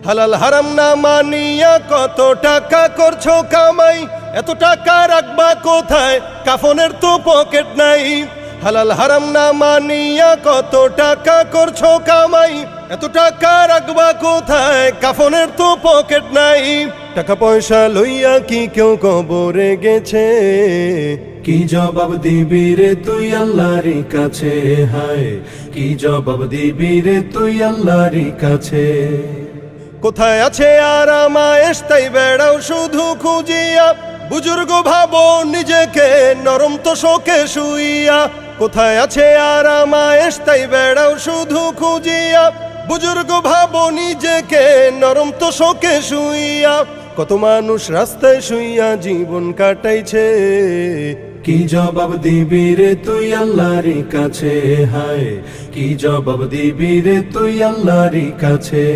হালাল হারাম না মানিয়া কত টাকা করছো কামাই, এত টাকা রাখবা কোথায়, কাফনের তো পকেট নাই। হালাল হারাম না মানিয়া কত টাকা করছো কামাই, এত টাকা রাখবা কোথায়, কাফনের তো পকেট নাই। টাকা পয়সা লইয়া কি কেউ কবরে গেছে, কি জবাব দিবি রে তুই আল্লাহর কাছে, হায় কি জবাব দিবি রে তুই আল্লাহর কাছে। কোথায় আছে আরাম আয়েশ তাই বেড়াও শুধু খুঁজিয়া, বুজুর্গ ভাবো নিজেকে নরম তো শোকে শুইয়া। কোথায় আছে আরাম আয়েশ তাই বেড়াও শুধু খুঁজিয়া, বুজুর্গ ভাবো নিজেকে নরম তো শোকে শুইয়া। কত মানুষ রাস্তায় শুইয়া জীবন কাটাইছে, কি জবাব দিবি রে তুই আল্লাহর কাছে, হায় কি জবাব দিবি রে তুই আল্লাহর কাছে।